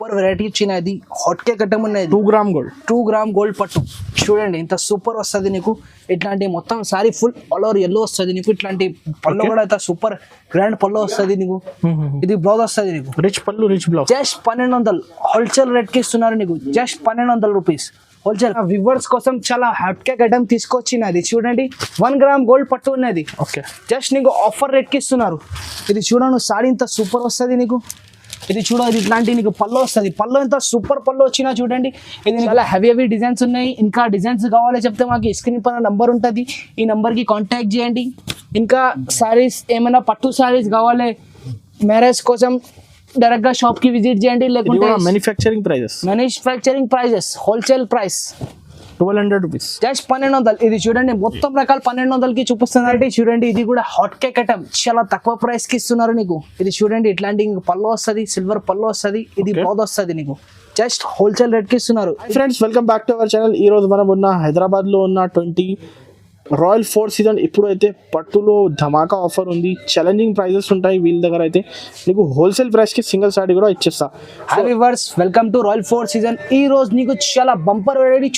Super variety వచ్చినది hot cake item ఉన్నది 2 gram gold 2 gram gold పట్టు చూడండి ఇంత సూపర్ వస్తుంది నీకు. ఇట్లాంటి మొత్తం sorry full all over yellow వస్తుంది నీకు. ఇట్లాంటి పళ్ళు కూడా ఇంత సూపర్ గ్రాండ్ పళ్ళు వస్తుంది నీకు. ఇది బ్లౌజ్ వస్తుంది నీకు రిచ్ పళ్ళు rich blouse. Just 1200 wholesale rate కి ఇస్తున్నారు నీకు. Just 1200 rupees wholesale. వివర్స్ కోసం చాలా హాట్ కేక్ ఐటమ్ తీసుకొచ్చినది చూడండి. 1 గ్రామ్ గోల్డ్ పట్టు ఉన్నది. ఓకే జస్ట్ నీకు ఆఫర్ రేట్ కి ఇస్తున్నారు. ఇది చూడండి సారీ ఇంత సూపర్ వస్తుంది నీకు. ఇది చూడ ఇది ఇట్లాంటి నీకు పళ్ళు వస్తుంది. పళ్ళు ఎంత సూపర్ పళ్ళు వచ్చినా చూడండి. ఇది చాలా హెవీ డిజైన్స్ ఉన్నాయి. ఇంకా డిజైన్స్ కావాలి చెప్తే మాకు స్క్రీన్ పైన నంబర్ ఉంటుంది. ఈ నంబర్కి కాంటాక్ట్ చేయండి. ఇంకా శారీస్ ఏమైనా పట్టు శారీస్ కావాలి మ్యారేజ్ కోసం డైరెక్ట్ గా షాప్ కి విజిట్ చేయండి. లేకుంటే manufacturing prices wholesale price 1200 rupees. Just 1200. ఇది చూడండి మొత్తం రకాలు 1200కి చూపిస్తుంది. చూడండి ఇది కూడా హాట్ కేక్ ఐటమ్ చాలా తక్కువ ప్రైస్ కి ఇస్తున్నారు నీకు. ఇది చూడండి ఇట్లాంటి పళ్ళు వస్తుంది, సిల్వర్ పళ్ళు వస్తుంది. ఇది బ్లౌజ్ వస్తుంది నీకు. జస్ట్ హోల్సేల్ రేట్ కి ఇస్తున్నారు. Friends welcome back to our channel. ఈ రోజు మనం ఉన్న హైదరాబాద్ లో ఉన్న 20 రాయల్ 4 సీజన్ ఇప్పుడైతే పట్టులో ధమాకా ఆఫర్ ఉంది. ఛాలెంజింగ్ ప్రైజెస్ ఉంటాయి వీళ్ళ దగ్గర. అయితే నీకు హోల్సేల్ ప్రైస్ కి సింగిల్ సారీ కూడా ఇచ్చేస్తా. Hi viewers, welcome to royal 4 season. ఈ రోజు నీకు చాలా బంపర్ వెరైటీ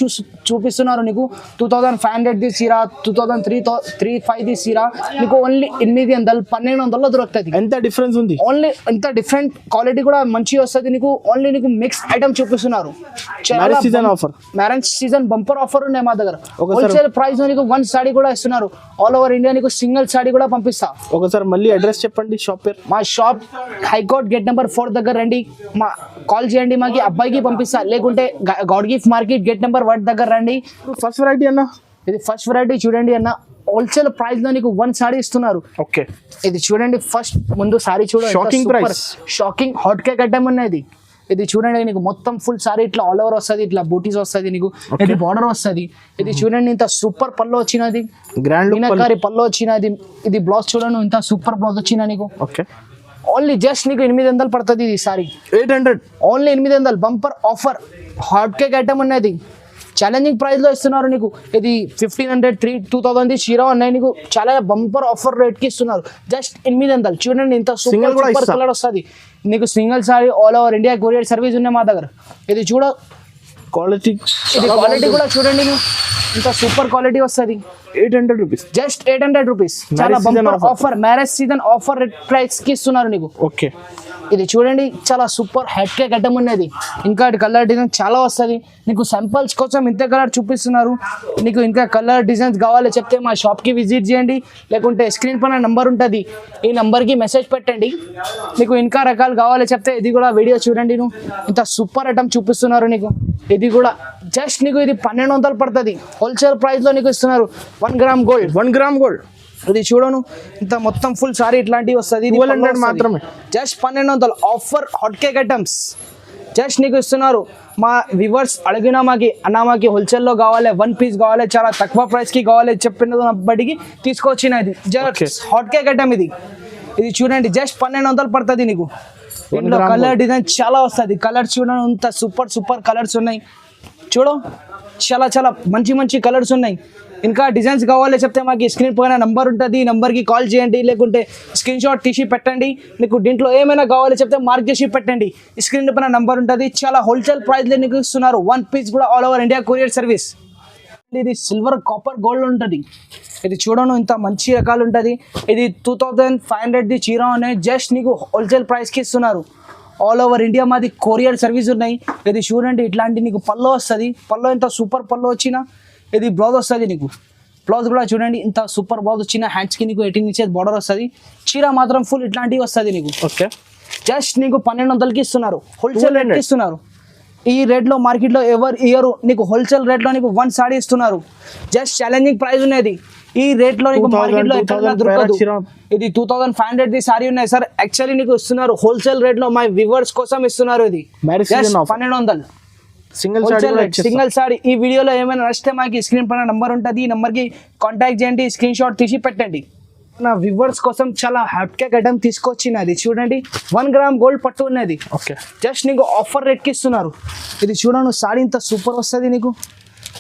చూపిస్తున్నారు నీకు. 2500 ది సీరా, 2335 ది సీరా నీకు ఓన్లీ 800 1200 దొరుకుతుంది. ఎంత డిఫరెన్స్ ఉంది. ఓన్లీ ఎంత డిఫరెంట్ క్వాలిటీ కూడా మంచిగా వస్తుంది నీకు. ఓన్లీ నీకు మిక్స్ ఐటమ్ చూపిస్తున్నారు. మ్యారేజ్ సీజన్ బంపర్ ఆఫర్ ఉన్నాయి మా దగ్గర. హోల్సేల్ ప్రైస్ నీకు 1 సారీ కూడా ఇస్తున్నారు. ఆల్ ఓవర్ ఇండియా నీకు సింగిల్ సారీ కూడా పంపిస్తా. ఒకసారి మళ్ళీ అడ్రస్ చెప్పండి షాప్ పేరు. మా షాప్ హైకోర్ట్ గేట్ నెంబర్ 4 దగ్గర రండి. మా కాల్ చేయండి, మాకి అబ్బాయికి పంపిస్తా. లేకుంటే God gift market gate number 1 దగ్గర రండి. ఫస్ట్ వెరైటీ అన్న, ఇది ఫస్ట్ వెరైటీ చూడండి అన్న. హోల్సేల్ ప్రైస్ లో నీకు 1 సారీ ఇస్తున్నారు. ఓకే ఇది చూడండి. ఫస్ట్ ముందు సారీ చూడండి. Shocking price, shocking hot cake item ఉన్నది. ఇది చూడండి నీకు మొత్తం ఫుల్ సారీ ఇట్లా ఆల్ ఓవర్ వస్తుంది. ఇట్లా బూటీస్ వస్తుంది నీకు. ఇది బార్డర్ వస్తుంది. ఇది చూడండి ఇంత సూపర్ పళ్ళు వచ్చినది. గ్రాండ్ మీనాకారి పళ్ళు వచ్చినది. ఇది బ్లౌజ్ చూడండి ఇంత సూపర్ బ్లౌజ్ వచ్చిన నీకు. ఓకే ఓన్లీ జస్ట్ నీకు 800 పడుతుంది. ఇది sorry 800 only 800 bumper offer hot cake item ఉన్నది. ఛాలెంజింగ్ ప్రైస్ లో ఇస్తున్నారు నీకు. ఇది 1500 2000 చీరా ఉన్నాయి నీకు. చాలా బంపర్ ఆఫర్ రేట్ కి ఇస్తున్నారు. జస్ట్ 800. చూడండి ఇంత సూపర్ సూపర్ కలర్ వస్తుంది నీకు. Single sorry all over India courier service ఉన్నాయి మా దగ్గర. ఇది చూడ క్వాలిటీ, ఇది క్వాలిటీ కూడా చూడండి నువ్వు. ఇంత సూపర్ క్వాలిటీ వస్తుంది. 800 రూపీస్. Just 800 rupees. చాలా bumper offer marriage season offer price కి ఇస్తున్నారు నీకు. ఓకే ఇది చూడండి చాలా సూపర్ హెడ్ కేక్ ఐటమ్ ఉన్నది. ఇంకా కలర్ డిజైన్ చాలా వస్తుంది నీకు. శాంపుల్స్ కోసం ఇంత కలర్ చూపిస్తున్నారు నీకు. ఇంకా కలర్ డిజైన్స్ కావాలి చెప్తే మా షాప్కి విజిట్ చేయండి. లేకుంటే స్క్రీన్ పైన నంబర్ ఉంటుంది. ఈ నంబర్కి మెసేజ్ పెట్టండి. నీకు ఇంకా రకాలు కావాలి చెప్తే ఇది కూడా వీడియో చూడండి. నువ్వు ఇంత సూపర్ ఐటమ్ చూపిస్తున్నారు నీకు. ఇది కూడా జస్ట్ నీకు ఇది 1200 పడుతుంది. హోల్సేల్ ప్రైస్లో నీకు ఇస్తున్నారు. 1 గ్రామ్ గోల్డ్. 1 gram gold. ఇది చూడను ఇంత మొత్తం ఫుల్ సారీ ఇట్లాంటివి వస్తుంది. 1200 మాత్రమే. Just 1200 offer hot cake items just నీకు ఇస్తున్నారు. మా వ్యూవర్స్ అడిగినా మాకి హోల్సేల్లో కావాలి, 1 పీస్ కావాలి, చాలా తక్కువ ప్రైస్కి కావాలి చెప్పిన బట్టికి తీసుకొచ్చినది జస్ట్ హాట్ కేక్ ఐటమ్ ఇది. ఇది చూడండి జస్ట్ 1200 పడుతుంది నీకు. దీంట్లో కలర్ డిజైన్ చాలా వస్తుంది. కలర్స్ చూడండి ఇంత సూపర్ కలర్స్ ఉన్నాయి. చూడు చాలా మంచి కలర్స్ ఉన్నాయి. ఇంకా డిజైన్స్ కావాలి చెప్తే మాకు స్క్రీన్ పైన నంబర్ ఉంటుంది. ఈ నంబర్కి కాల్ చేయండి. లేకుంటే స్క్రీన్ షాట్ తీసి పెట్టండి. నీకు దీంట్లో ఏమైనా కావాలి చెప్తే మార్క్ చేసి పెట్టండి. స్క్రీన్ పైన నంబర్ ఉంటుంది. చాలా హోల్సేల్ ప్రైస్లో నీకు ఇస్తున్నారు. 1 పీస్ కూడా all over India courier service. ఇది సిల్వర్ కాపర్ గోల్డ్ ఉంటుంది. ఇది చూడను ఇంత మంచి రకాలు ఉంటుంది. ఇది 2500 ది చీర ఉన్నాయి. జస్ట్ నీకు హోల్సేల్ ప్రైస్కి ఇస్తున్నారు. ఆల్ ఓవర్ ఇండియా మాది కొరియర్ సర్వీస్ ఉన్నాయి. ఇది చూడండి ఇట్లాంటి నీకు పళ్ళు వస్తుంది. పళ్ళు ఇంత సూపర్ పళ్ళు వచ్చిన. ఇది బ్లౌజ్ వస్తుంది నీకు. బ్లౌజ్ కూడా చూడండి ఇంత సూపర్ బ్లౌజ్ వచ్చిన. హ్యాండ్స్కి నీకు 18 ఇంచెస్ బార్డర్ వస్తుంది. చీర మాత్రం ఫుల్ ఇట్లాంటివి వస్తుంది నీకు. ఓకే జస్ట్ నీకు 1200కి ఇస్తున్నారు. హోల్సేల్ రేట్కి ఇస్తున్నారు. ఈ రేట్లో మార్కెట్లో ఎవరు ఇయర్ నీకు. హోల్సేల్ రేట్లో నీకు 1 సారీ ఇస్తున్నారు. జస్ట్ ఛాలెంజింగ్ ప్రైస్ ఉన్నది. ఈ రేట్లో నీకు మార్కెట్లో దొరకదు. ఇది 2500 ది సారీ ఉన్నాయి సార్. యాక్చువల్లీ నీకు ఇస్తున్నారు హోల్సేల్ రేట్లో. మా వ్యూవర్స్ కోసం ఇస్తున్నారు. ఇది 1200 సింగిల్ సారీ. ఈ వీడియోలో ఏమైనా నచ్చితే మాకు స్క్రీన్ పైన నంబర్ ఉంటుంది. ఈ నంబర్కి కాంటాక్ట్ చేయండి. స్క్రీన్ షాట్ తీసి పెట్టండి. నా వ్యూవర్స్ కోసం చాలా హాట్ కేక్ ఐటమ్ తీసుకొచ్చినది. చూడండి 1 గ్రామ్ గోల్డ్ పట్టు ఉన్నది. ఓకే జస్ట్ నీకు ఆఫర్ రేట్కి ఇస్తున్నారు. ఇది చూడండి సారీ ఇంత సూపర్ వస్తుంది నీకు.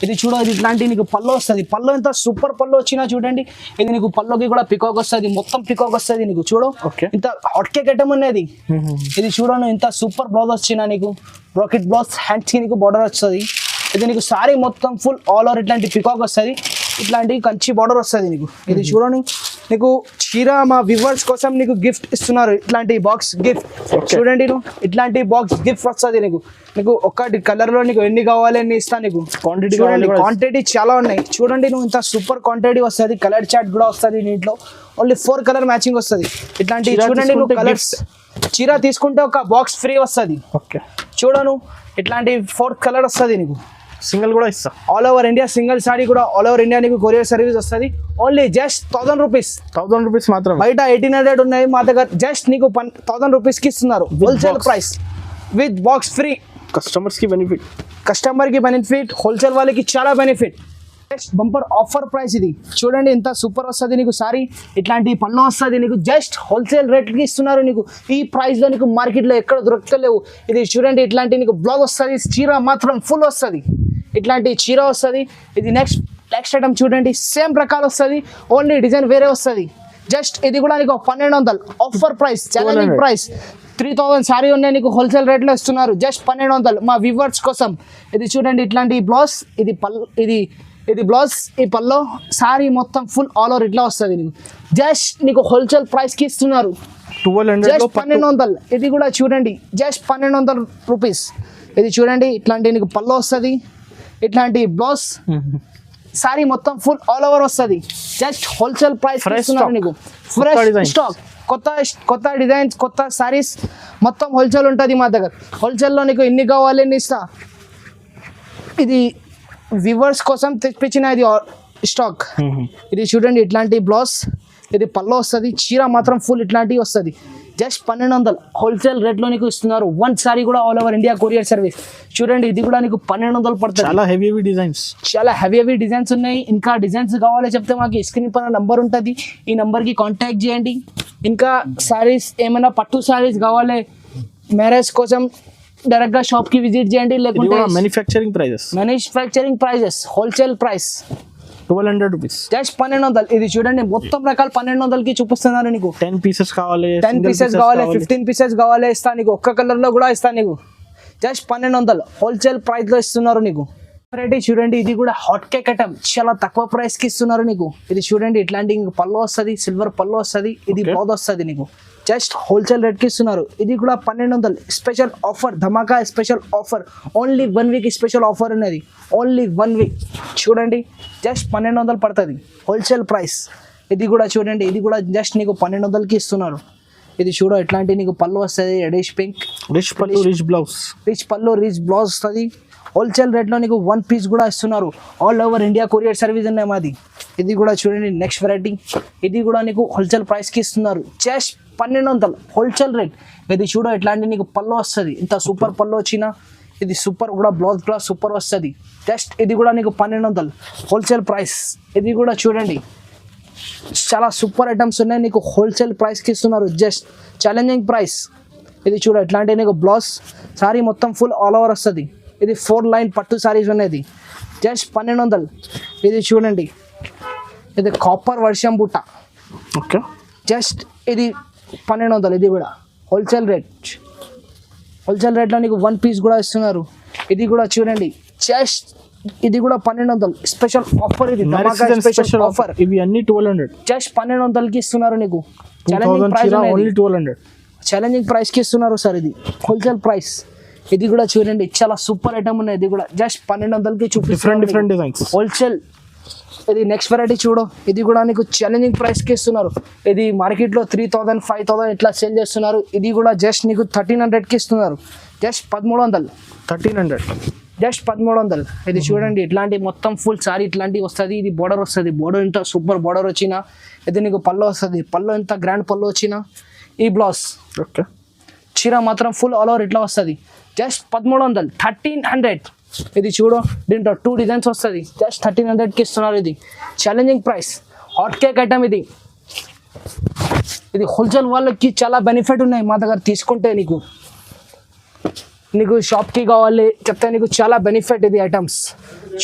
ఇది చూడ, ఇది ఇట్లాంటి నీకు పళ్ళు వస్తుంది. పళ్ళు ఎంత సూపర్ పళ్ళు వచ్చినా చూడండి. ఇది నీకు పళ్ళుకి కూడా పికాక్ వస్తుంది, మొత్తం పికాక్ వస్తుంది నీకు చూడు. Okay. ఇంత హాట్ కేక్ ఐటమ్ ఉన్నది. ఇది చూడను ఇంత సూపర్ బ్లౌజ్ వచ్చినా నీకు, రాకెట్ బ్లౌజ్, హ్యాండ్స్ కి నీకు బార్డర్ వస్తుంది. ఇది నీకు సారీ మొత్తం ఫుల్ ఆల్ ఓవర్ ఇట్లాంటి పికాక్ వస్తుంది, ఇట్లాంటి కంచి బార్డర్ వస్తుంది నీకు. ఇది చూడను నీకు చీర మా వ్యూవర్స్ కోసం నీకు గిఫ్ట్ ఇస్తున్నారు, ఇట్లాంటి బాక్స్ గిఫ్ట్. చూడండి నువ్వు ఇట్లాంటి బాక్స్ గిఫ్ట్ వస్తుంది నీకు. నీకు ఒక్కటి కలర్ లో నీకు ఎన్ని కావాలి అన్ని ఇస్తా నీకు. Quantity చూడండి కావాలి. క్వాంటిటీ చాలా ఉన్నాయి. చూడండి నువ్వు ఇంత సూపర్ క్వాంటిటీ వస్తుంది. కలర్ చార్ట్ కూడా వస్తుంది దీంట్లో. ఓన్లీ 4 కలర్ మ్యాచింగ్ వస్తుంది. ఇట్లాంటి చీర చూడండి నువ్వు తీసుకుంటే కలర్స్, చీర తీసుకుంటే ఒక బాక్స్ ఫ్రీ వస్తుంది. ఓకే, చూడను ఇట్లాంటి 4 కలర్ వస్తుంది నీకు. సింగిల్ కూడా ఇస్తా. All over India single sorry కూడా ఆల్ ఓవర్ ఇండియా నీకు కొరియర్ సర్వీస్ వస్తుంది. Only just 1000 rupees. 1000 రూపీస్ మాత్రం. బయట 1800 ఉన్నాయి, మా దగ్గర జస్ట్ నీకు 1000 రూపీస్కి ఇస్తున్నారు. Wholesale box. Price with box free. Customers కి బెనిఫిట్. కస్టమర్కి బెనిఫిట్, హోల్సేల్ వాళ్ళకి చాలా benefit. Next bumper offer price ఇది. చూడండి ఇంత సూపర్ వస్తుంది నీకు సారీ, ఇట్లాంటి పళ్ళు వస్తుంది నీకు. జస్ట్ హోల్సేల్ రేట్కి ఇస్తున్నారు నీకు. ఈ ప్రైస్లో నీకు మార్కెట్లో ఎక్కడ దొరకలేవు. ఇది చూడండి ఇట్లాంటి నీకు బ్లౌజ్ వస్తుంది, చీర మాత్రం ఫుల్ వస్తుంది. ఇట్లాంటి చీర వస్తుంది. ఇది నెక్స్ట్ ఐటమ్ చూడండి, సేమ్ ప్రకారం వస్తుంది, ఓన్లీ డిజైన్ వేరే వస్తుంది. జస్ట్ ఇది కూడా నీకు 1200 offer price, challenging price. 3000 sorry ఉన్నాయి నీకు, హోల్సేల్ రేట్లో ఇస్తున్నారు. జస్ట్ 1200 మా వ్యూవర్స్ కోసం. ఇది చూడండి ఇట్లాంటి బ్లౌజ్, ఇది పళ్ళు, ఇది బ్లౌజ్, ఈ పల్లో సారీ మొత్తం ఫుల్ ఆల్ ఓవర్ ఇట్లా వస్తుంది నీకు. జస్ట్ నీకు హోల్సేల్ ప్రైస్కి ఇస్తున్నారు 1200 జస్ట్ 1200. ఇది కూడా చూడండి జస్ట్ 1200 రూపీస్. ఇది చూడండి ఇట్లాంటి నీకు పల్లో వస్తుంది, ఇట్లాంటి బ్లౌజ్, సారీ మొత్తం ఫుల్ ఆల్ ఓవర్ వస్తుంది. జస్ట్ హోల్సేల్ ప్రైస్ ఇస్తున్నారు నీకు. ఫ్రెష్ స్టాక్, కొత్త డిజైన్స్, కొత్త సారీస్ మొత్తం హోల్సేల్ ఉంటుంది మా దగ్గర. హోల్సేల్లో నీకు ఎన్ని కావాలి ఎన్ని ఇస్తా. ఇది వ్యూవర్స్ కోసం తెప్పించిన ఇది స్టాక్. ఇది చూడండి ఇట్లాంటి బ్లౌజ్, ఇది పల్లో వస్తుంది, చీర మాత్రం ఫుల్ ఇట్లాంటివి వస్తుంది. జస్ట్ 1200 హోల్సేల్ రేట్లో నీకు ఇస్తున్నారు. 1 సారీ కూడా all over India courier service. చూడండి ఇది కూడా నీకు 1200 పడుతుంది. చాలా హెవీ డిజైన్స్, చాలా హెవీ డిజైన్స్ ఉన్నాయి. ఇంకా డిజైన్స్ కావాలి చెప్తే మాకు స్క్రీన్ పైన నంబర్ ఉంటుంది, ఈ నంబర్కి కాంటాక్ట్ చేయండి. ఇంకా సారీస్ ఏమైనా పట్టు సారీస్ కావాలి మ్యారేజ్ కోసం డైరెక్ట్గా షాప్కి విజిట్ చేయండి. లేకుంటే manufacturing prices wholesale price 1200 rupees. Just 1200. ఇది చూడండి మొత్తం రకాలు 1200కి చూపిస్తున్నారు నీకు. 10 పీసెస్ కావాలి, 10 పీసెస్ కావాలి, 15 పీసెస్ కావాలి ఇస్తా నీకు. ఒక్క కలర్లో కూడా ఇస్తా నీకు. జస్ట్ 1200 హోల్సేల్ ప్రైస్లో ఇస్తున్నారు నీకు. వెరైటీ చూడండి, ఇది కూడా హాట్ కేక్ ఐటమ్, చాలా తక్కువ ప్రైస్కి ఇస్తున్నారు నీకు. ఇది చూడండి ఇట్లాంటి పళ్ళు వస్తుంది, సిల్వర్ పళ్ళు వస్తుంది, ఇది బ్లౌజ్ వస్తుంది నీకు. జస్ట్ హోల్సేల్ రేట్కి ఇస్తున్నారు. ఇది కూడా 1200 స్పెషల్ ఆఫర్, ధమాకా special offer. Only 1 week special offer ఉన్నది, ఓన్లీ 1 వీక్. చూడండి జస్ట్ 1200 పడుతుంది హోల్సేల్ ప్రైస్. ఇది కూడా చూడండి, ఇది కూడా జస్ట్ నీకు 1200కి ఇస్తున్నారు. ఇది చూడ ఇట్లాంటి నీకు పళ్ళు వస్తుంది, రెడిష్ పింక్, రిచ్ పళ్ళు, రిచ్ బ్లౌజ్, రిచ్ పళ్ళు, రిచ్ బ్లౌజ్ వస్తుంది. హోల్సేల్ రేట్లో నీకు 1 పీస్ కూడా ఇస్తున్నారు. All over India courier service ఉన్నాయి మాది. ఇది కూడా చూడండి నెక్స్ట్ వెరైటీ, ఇది కూడా నీకు హోల్సేల్ ప్రైస్కి ఇస్తున్నారు. Just 1200 wholesale rate. ఇది చూడ ఇట్లాంటి నీకు పళ్ళు వస్తుంది, ఇంత సూపర్ పళ్ళు వచ్చినా ఇది సూపర్ కూడా బ్లౌజ్ కూడా సూపర్ వస్తుంది. జస్ట్ ఇది కూడా నీకు 1200 హోల్సేల్ ప్రైస్. ఇది కూడా చూడండి చాలా సూపర్ ఐటమ్స్ ఉన్నాయి నీకు, హోల్సేల్ ప్రైస్కి ఇస్తున్నారు. Just challenging price. ఇది చూడ ఇట్లాంటి నీకు బ్లౌజ్, సారీ మొత్తం ఫుల్ ఆల్ ఓవర్ వస్తుంది. ఇది 4 లైన్ పట్టు సారీస్ ఉన్నది. జస్ట్ 1200. ఇది చూడండి ఇది కాపర్ వర్షం బుట్ట. ఓకే, జస్ట్ ఇది 1200. ఇది కూడా హోల్సేల్ రేట్. హోల్సేల్ రేట్లో నీకు 1 పీస్ కూడా ఇస్తున్నారు. ఇది కూడా చూడండి జస్ట్ ఇది కూడా 1200 స్పెషల్ ఆఫర్. ఇది స్పెషల్ ఆఫర్. ఇవి అన్ని 1200. జస్ట్ 1200కి ఇస్తున్నారు నీకు. 1200 ఛాలెంజింగ్ ప్రైస్కి ఇస్తున్నారు సార్. ఇది హోల్సేల్ ప్రైస్. ఇది కూడా చూడండి చాలా సూపర్ ఐటమ్ ఉన్నాయి. ఇది కూడా జస్ట్ 1200కి చూపిస్తున్నారు. Different designs wholesale. ఇది నెక్స్ట్ వెరైటీ చూడు, ఇది కూడా నీకు ఛాలెంజింగ్ ప్రైస్కి ఇస్తున్నారు. ఇది మార్కెట్లో 3000, 5000 ఇట్లా సేల్ చేస్తున్నారు. ఇది కూడా జస్ట్ నీకు 1300కి ఇస్తున్నారు. జస్ట్ 1300. 1300. జస్ట్ 1300. ఇది చూడండి ఇట్లాంటి మొత్తం ఫుల్ సారీ ఇట్లాంటివి వస్తుంది. ఇది బోర్డర్ వస్తుంది, బోర్డర్ ఇంత సూపర్ బోర్డర్ వచ్చినా. ఇది నీకు పళ్ళు వస్తుంది, పళ్ళు ఎంత గ్రాండ్ పళ్ళు వచ్చినా. ఈ బ్లౌజ్, ఓకే, చీర మాత్రం ఫుల్ ఆల్ ఓవర్ ఇట్లా వస్తుంది. జస్ట్ 1300, 1300. ఇది చూడు దీంట్లో 2 డిజైన్స్ వస్తుంది. జస్ట్ 1300కి ఇస్తున్నారు. ఇది challenging price, hot cake item. ఇది హోల్సేల్ వాళ్ళకి చాలా బెనిఫిట్ ఉన్నాయి మా దగ్గర తీసుకుంటే నీకు. నీకు షాప్కి కావాలి చెప్తే నీకు చాలా బెనిఫిట్ ఇది ఐటమ్స్.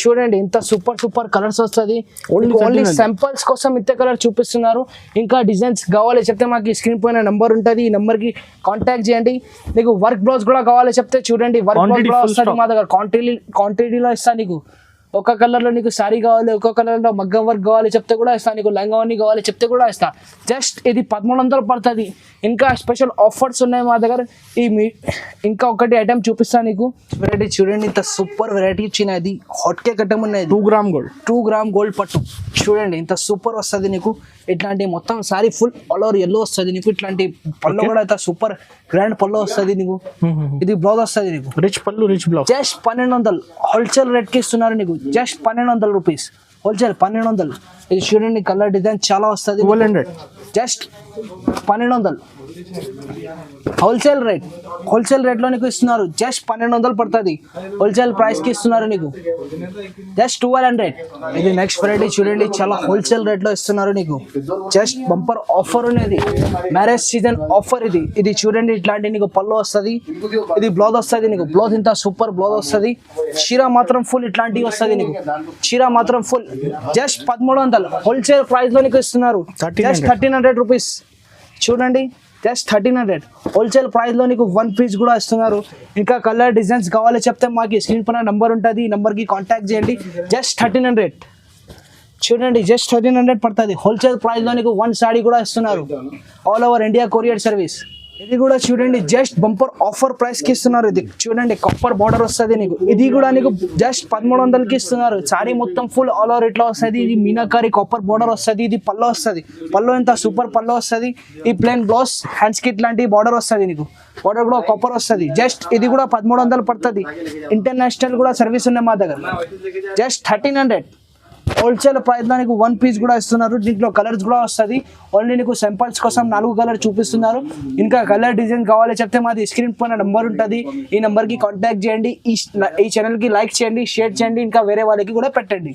చూడండి ఇంత సూపర్ కలర్స్ వస్తుంది. ఓన్లీ శాంపుల్స్ కోసం ఇంత కలర్ చూపిస్తున్నారు. ఇంకా డిజైన్స్ కావాలి చెప్తే మాకు స్క్రీన్ పైన నెంబర్ ఉంటుంది, ఈ నెంబర్కి కాంటాక్ట్ చేయండి. నీకు వర్క్ బ్లౌజ్ కూడా కావాలి చెప్తే చూడండి వర్క్ బ్లౌజ్ కూడా వస్తుంది మా దగ్గర. క్వాంటిటీలో ఇస్తా నీకు. ఒక కలర్లో నీకు సారీ కావాలి, ఒక కలర్లో మగ్గం వర్క్ కావాలి చెప్తే కూడా ఇస్తా, నీకు లంగావన్నీ కావాలి చెప్తే కూడా ఇస్తా. జస్ట్ ఇది 1300 పడుతుంది. ఇంకా స్పెషల్ ఆఫర్స్ ఉన్నాయి మా దగ్గర. ఇంకా ఒకటి ఐటమ్ చూపిస్తాను నీకు. వెరైటీ చూడండి ఇంత సూపర్ వెరైటీ ఇచ్చినది. హాట్ కేక్ ఐటమ్ ఉన్నాయి. 2 గ్రామ్ గోల్డ్ పట్టు చూడండి ఇంత సూపర్ వస్తుంది నీకు. ఇట్లాంటి మొత్తం sorry full all over yellow వస్తుంది నీకు. ఇట్లాంటి పళ్ళు కూడా ఇంత సూపర్ గ్రాండ్ పళ్ళు వస్తుంది నీకు. ఇది బ్లౌజ్ వస్తుంది నీకు, రిచ్ పళ్ళు రిచ్ బ్లౌజ్. జస్ట్ 1200 హోల్సేల్ రేట్కి ఇస్తున్నారు నీకు. Just 1200 rupees wholesale 1200. ఇది చూడండి కలర్ డిజైన్ చాలా వస్తుంది. 1200 జస్ట్ 1200 హోల్సేల్ రేట్లో నీకు ఇస్తున్నారు. జస్ట్ 1200 పడుతుంది. హోల్సేల్ ప్రైస్కి ఇస్తున్నారు నీకు జస్ట్ 1200. ఇది నెక్స్ట్ వెరైటీ చూడండి చాలా హోల్సేల్ రేట్లో ఇస్తున్నారు నీకు. జస్ట్ బంపర్ ఆఫర్ ఉన్నది, మ్యారేజ్ సీజన్ ఆఫర్ ఇది. ఇది చూడండి ఇట్లాంటి నీకు పళ్ళు వస్తుంది, ఇది బ్లౌజ్ వస్తుంది నీకు. బ్లౌజ్ ఇంత సూపర్ బ్లౌజ్ వస్తుంది. చీర మాత్రం ఫుల్ ఇట్లాంటివి వస్తుంది నీకు. చీర మాత్రం ఫుల్ జస్ట్ 1300 హోల్సేల్ ప్రైస్లో నీకు ఇస్తున్నారు. జస్ట్ 1300 రూపీస్ చూడండి. జస్ట్ 1300 హోల్సేల్ ప్రైస్లో నీకు 1 పీస్ కూడా ఇస్తున్నారు. ఇంకా కలర్ డిజైన్స్ కావాలి చెప్తే మాకు స్క్రీన్ పైన నెంబర్ ఉంటుంది, ఈ నెంబర్కి కాంటాక్ట్ చేయండి. జస్ట్ 1300 చూడండి. జస్ట్ 1300 పడుతుంది. హోల్సేల్ ప్రైస్లో నీకు 1 సారీ కూడా ఇస్తున్నారు. All over India courier service. ఇది కూడా చూడండి జస్ట్ బంపర్ ఆఫర్ ప్రైస్కి ఇస్తున్నారు. ఇది చూడండి కాపర్ బార్డర్ వస్తుంది నీకు. ఇది కూడా నీకు జస్ట్ 1300కి ఇస్తున్నారు. సారీ మొత్తం ఫుల్ ఆల్ ఓవర్ ఇట్లా వస్తుంది. ఇది మీనాకారి కాపర్ బార్డర్ వస్తుంది. ఇది పళ్ళు వస్తుంది. పళ్ళు ఎంత సూపర్ పళ్ళు వస్తుంది. ఈ ప్లెయిన్ బ్లౌజ్ హ్యాండ్స్కి ఇట్లాంటి బార్డర్ వస్తుంది నీకు. బార్డర్ కూడా కాపర్ వస్తుంది. జస్ట్ ఇది కూడా 1300 పడుతుంది. ఇంటర్నేషనల్ కూడా సర్వీస్ ఉన్నాయి మా దగ్గర. జస్ట్ 1300 హోల్సేల్ ప్రైస్లో నీకు 1 పీస్ కూడా ఇస్తున్నారు. దీంట్లో కలర్స్ కూడా వస్తుంది. ఓన్లీ నీకు సింపుల్స్ కోసం 4 కలర్ చూపిస్తున్నారు. ఇంకా కలర్ డిజైన్ కావాలి చెప్తే మాది స్క్రీన్ పైన నెంబర్ ఉంటుంది, ఈ నెంబర్కి కాంటాక్ట్ చేయండి. ఈ ఛానల్కి లైక్ చేయండి, షేర్ చేయండి, ఇంకా వేరే వాళ్ళకి కూడా పెట్టండి.